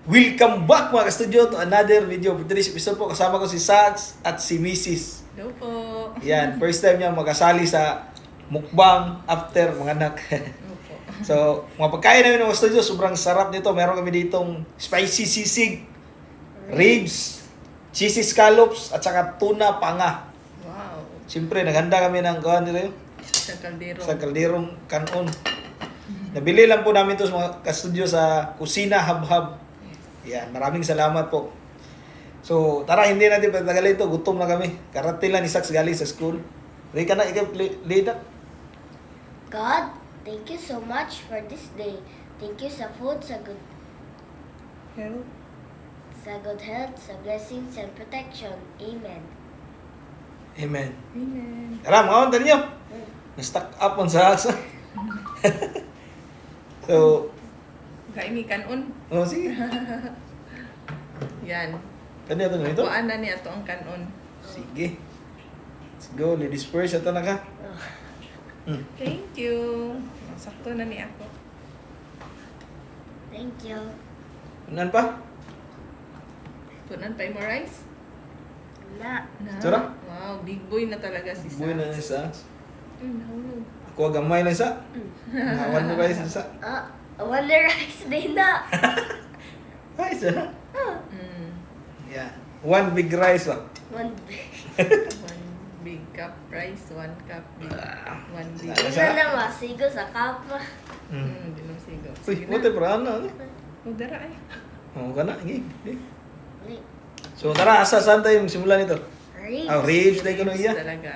Welcome back mga ka-studio to another video. For today's episode po, kasama ko si Sax at si Mrs. Hello po. Yan, first time niya makasali sa mukbang after mga anak. Hello po. So, mga pagkain namin mga studio, sobrang sarap nito. Meron kami ditong spicy sisig, ribs, cheesy scallops, at saka tuna panga. Wow. Siyempre, naghanda kami ng kuhan nila yun, Sa kaldero. sa kalderong kanon. Nabili lang po namin to sa mga ka-studio sa Kusina Hub-Hub. Yan, maraming salamat po. So, tara, hindi natin patagalin ito. Gutom na kami. Karating lang ni Sax galing sa school. Ready ka na, ikaw, Lida? God, thank you so much for this day. Thank you sa food, Hello. sa good health, sa blessings and protection. Amen. Amen. Amen. Tara, mga kanta ninyo. Na-stuck up on Sax. So, Kaimi kanon. oh, sige. Yan. Kanya ito ito? Kuan na niya to ang kanon. Sige. Let's go, ladies first. Ito na ka. Thank you. Sakto na ni ako. Thank you. Unan pa? Punan pa mo rice? Na. Na. Tara. Wow, big boy na talaga si Buhay na ni Sax. Sax. Ay, nahulog. Ako gamay lang sa. Nahawan mo kayo sa Sax. Wonder rice din na. Ay, sa. Mm. Yeah. One big rice lang. One One big cup rice, one cup big. One big. Sa- Isa na masigo sa kapa. Dinumsigo. Uy, Sige buti na. para ano? Udara ay. Oo ka na. Sige. So, tara, saan tayo magsimula nito? Ribs. Ribs na ikaw iya. Talaga.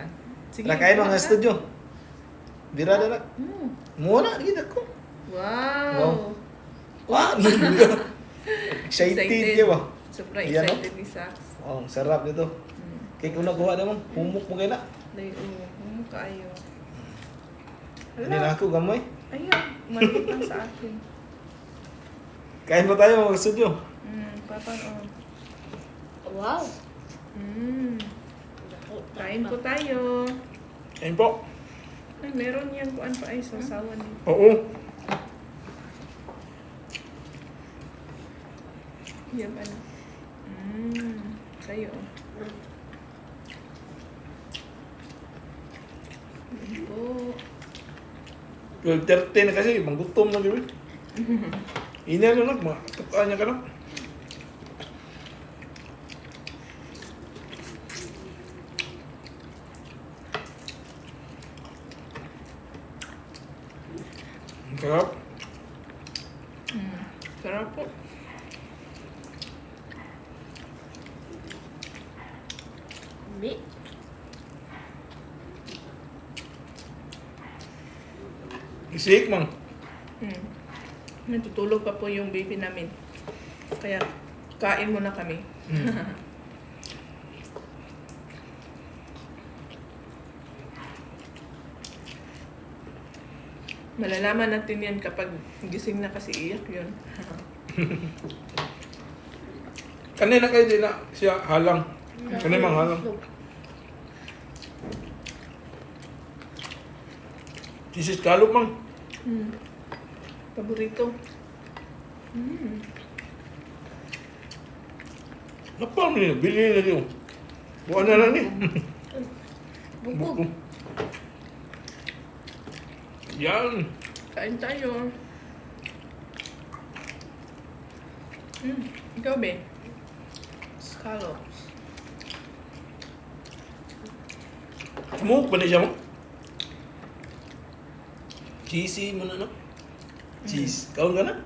Tara, kain mga studio. Birada na. Mm. Muna, kita ko. Wow. Wow. Excited niya ba? Sobrang Yan, no? excited ni Sax. Oh, sarap nito. Kaya kung nakuha naman, humuk mo kayo na. Layo, kaayo. Hindi na ako, gamay. Ayun, maliit lang sa akin. Kain pa tayo mga studio. Papa, oh. Wow. Kain po tayo. Kain po. Ay, meron yan kuan pa ay sasawan eh. Oo. Yan ano. Kayo. Yan po. 12:30 na kasi, manggutom na gawin. Ina na lang, tukaan niya ka na. Ang sarap. Sarap po. Bi. Isik man. Natutulog pa po yung baby namin. Kaya, kain muna kami. Malalaman natin yan kapag gising na kasi iyak yun. Kanina kayo din na siya halang. Kanina mang halang. Cheese scallop man. Paborito. Napam niya, bili na niyo. Buwan na lang niya. Bukog. Yan. Kain tayo. Ikaw, be? Scallops. Smoke ba na siya mo? Cheesy mo na, no? Cheese. Kaon ka na?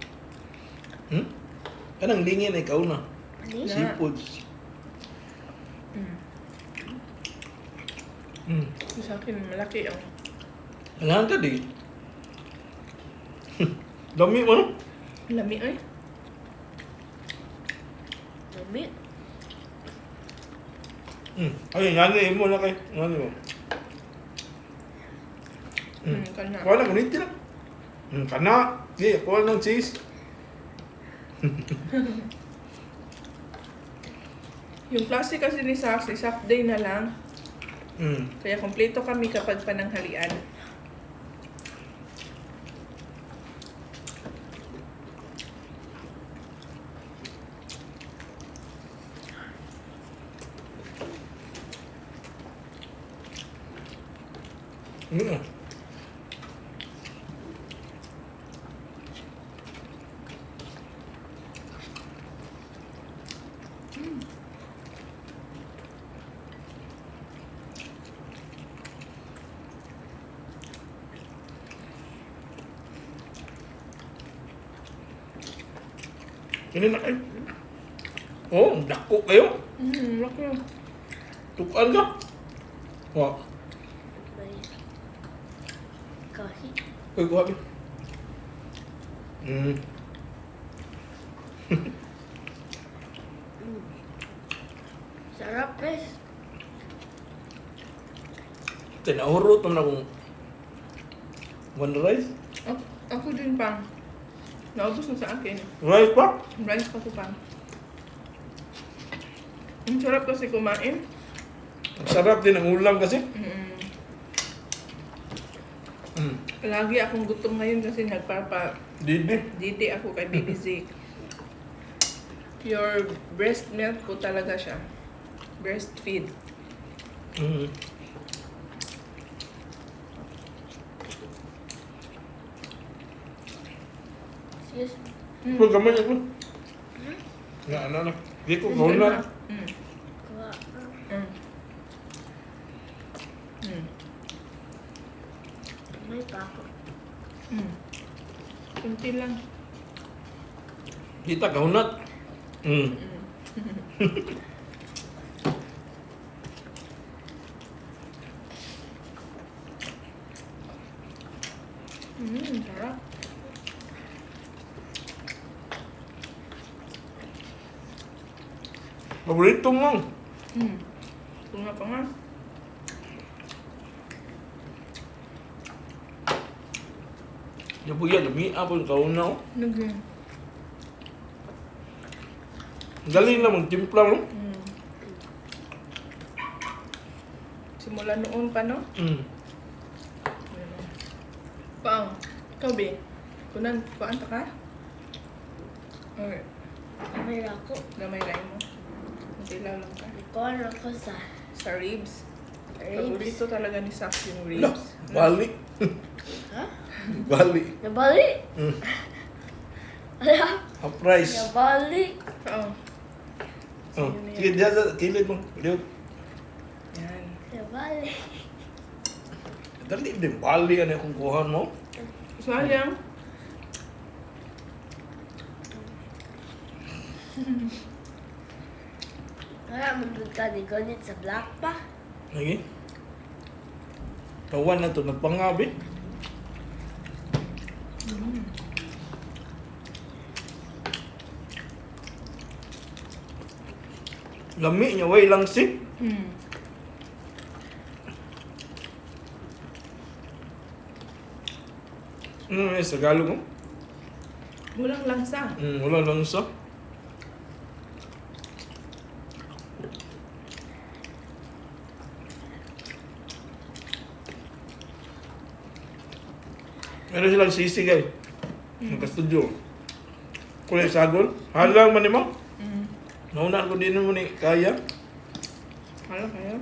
Kanang lingin ay kaon na. Ani? Seafoods. Sa akin, malaki ang Alam ka di. Dami mo, no? lami ay. Dami. Ay, ngani mo na kay. Ngani mo. Kana. Wala, kuniti lang. Kana. Di, kuha ng cheese. Yung klase kasi ni Sax, half day na lang. Mm. Kaya kompleto kami kapag pananghalian. Mm. Ini na kayo. Oh, dako kayo. Laki. Tukan ka. Wah, Kahit. uy, kuha ka. Sarap, guys. Tinahurot naman akong one rice. Ako din pang. Naubos na sa akin. Rice pa? Rice pa ko pang. Ang sarap kasi kumain. Ang sarap din ang ulam kasi. Lagi akong gutom ngayon kasi Didi. didi ako kay Baby Zeke. Pure breast milk ko talaga siya. Breastfeed. Mm. Excuse me. Pag gamay ako. Na. Di ko kaunat. Kuha. May pa ako. Kunti lang. Kita kaunat. Sarap. Paborito mo. Tunga pa nga. Yung buya, lumia po yung kaunaw. Galing na magtimpla mo. Simula noon pa, no? Pang, ikaw, be. Kunan ta ka? Okay. May ako. Gamay rin mo. Matilaw lang ka. Ikaw ako sa Sa ribs. ribs. Paborito talaga ni Sax yung Wala, ribs. bali. Ha? Bali. Nabali? Ala? Half price. Nabali? Oo. Oh. Sige, diyan sa kilid mo. Liot. Yan. Nabali. Dali din, bali ano yung kuhan mo. Sayang. Kaya magpunta ni Gonit sa Black pa. Lagi. Kawan na to, nagpangabi. Lami niya, way lang si. Sa Tagalog mo? Walang lansa. Wala lang sa. Meron silang sisig ay. Naka-studio. Kulay sagol. Halang man mo. Nauna ko din mo ni kaya. Hala kayo?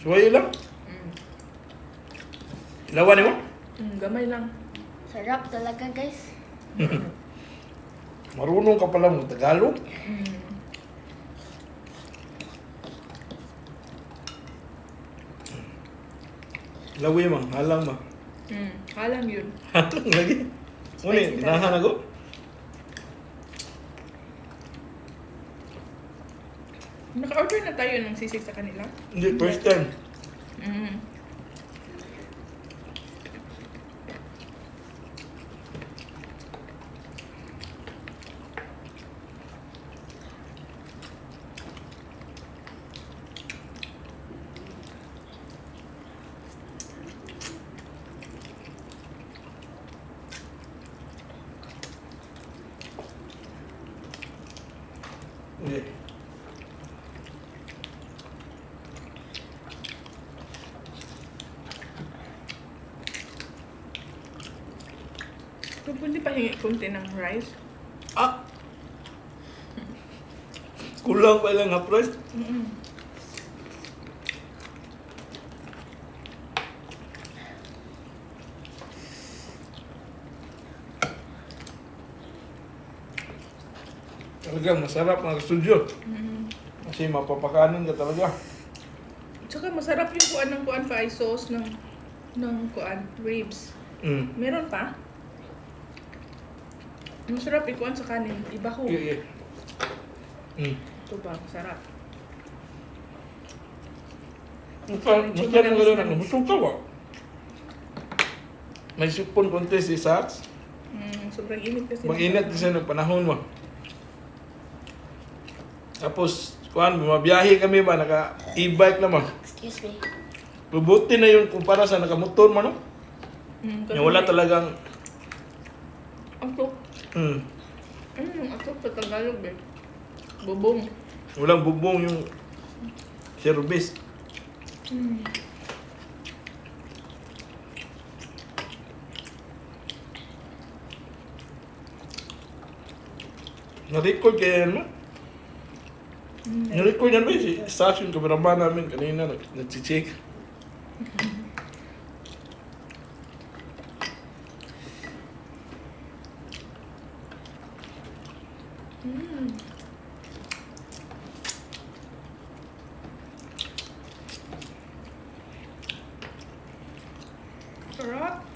Suway lang. Ilawan mo. Gamay lang. Sarap talaga, guys. Marunong ka pala mo Tagalog. Lawi mo, halang mo. Halang yun. Halang lagi. Muni, Spicy dinahan ako. Naka-order na tayo ng sisig sa kanila. Hindi, first time. Okay. Kung pwede pa hingi konti ng rice. Ah! Kulang pa lang half price. Talagang masarap mga studio. Kasi mapapakanin ka talaga. Tsaka masarap yung kuan pa ay sauce ng kuan, ribs. Mm. Meron pa? Masarap ikuan sa kanin, ibaho. Yeah. Mm. Ito ba, masarap. Masarap mo gano'n. Busog ka ba? May sipon contest si Sats. Sobrang init kasi. Mag-init kasi ng panahon mo. Tapos, kuhan, bumabiyahe kami ba, naka-e-bike naman. Excuse me. Mabuti na yun kumpara sa nakamotor mo, no? Yung wala talagang... Atok. Mm, Atok sa Tagalog eh. Bubong. walang bubong yung service. Na-record kaya yan mo? Na-record yan ba si Sash, yung kameraman namin kanina, nag-check. Sarap.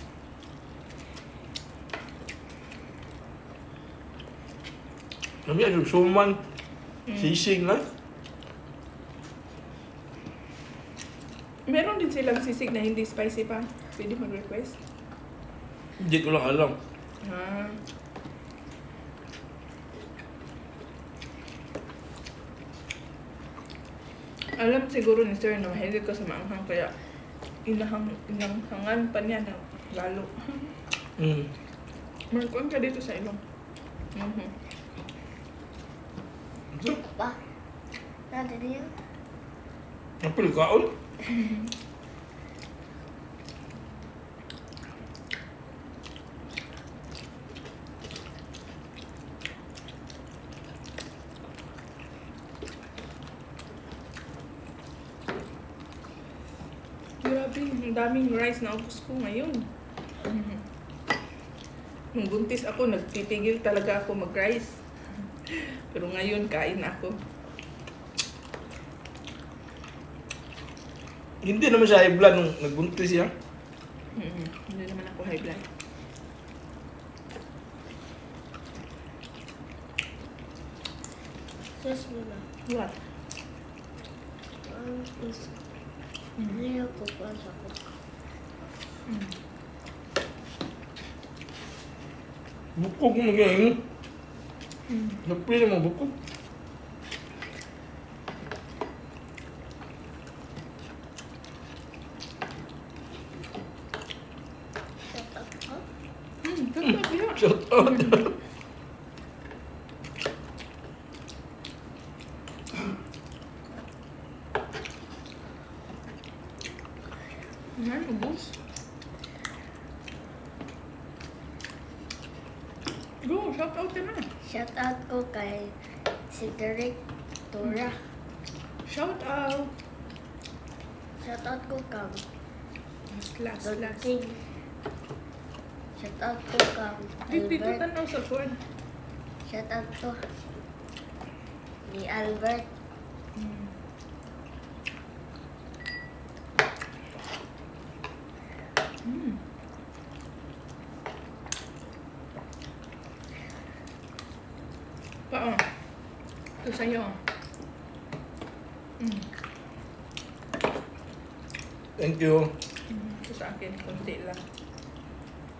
Kami yung suman, sisig na. Meron din silang sisig na hindi spicy pa. Pwede mag-request. Hindi ko lang alam. Ah. Alam siguro ni Sir na mahilig ka sa maanghang kaya inanghangan pa niya ng lalo. Mm. Markuan ka dito sa ilong. Pa. Nada niya. Napil kaon? Grabe, ang daming rice na ubos ko ngayon. Nung buntis ako, nagtitigil talaga ako mag-rice. Pero ngayon, kain ako. Hindi naman siya high blood nung nagbuntis siya. Hindi naman ako high blood. Excuse me na. What? Hindi ako pa sa ko. Bukog mo magayon. Napil mo bukog. Sarap yan. Shout out. Yan, ubos. Go, shout out ka na. Shout out ko kay si Derek Tora. Shout out. Shout out ko kang Last. Don King. Shout out ko kang Dito Albert. tanaw sa kuwan. Shout out ko ni Albert. Pao. Ito sa'yo. Thank you. Ito sa akin, konti lang.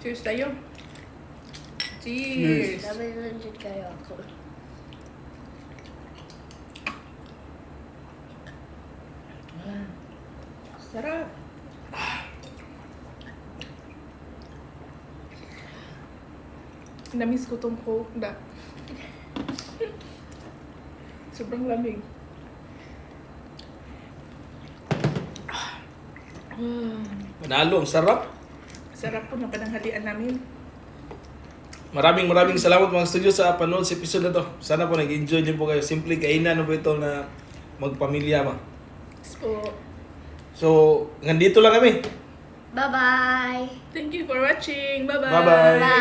Cheers tayo. Cheers. Cheers. Sabi nun dyan kayo ako. Sarap. Namiss ko tong Coke da. Sobrang lamig. Manalo, ang sarap. Sarap po ng pananghalian namin. Maraming salamat mga studio sa panood sa episode na to. Sana po nag-enjoy din po kayo. Simple kainan po ito na magpamilya ba. So, So, nandito lang kami. Bye-bye! thank you for watching. Bye-bye. Bye-bye. Bye!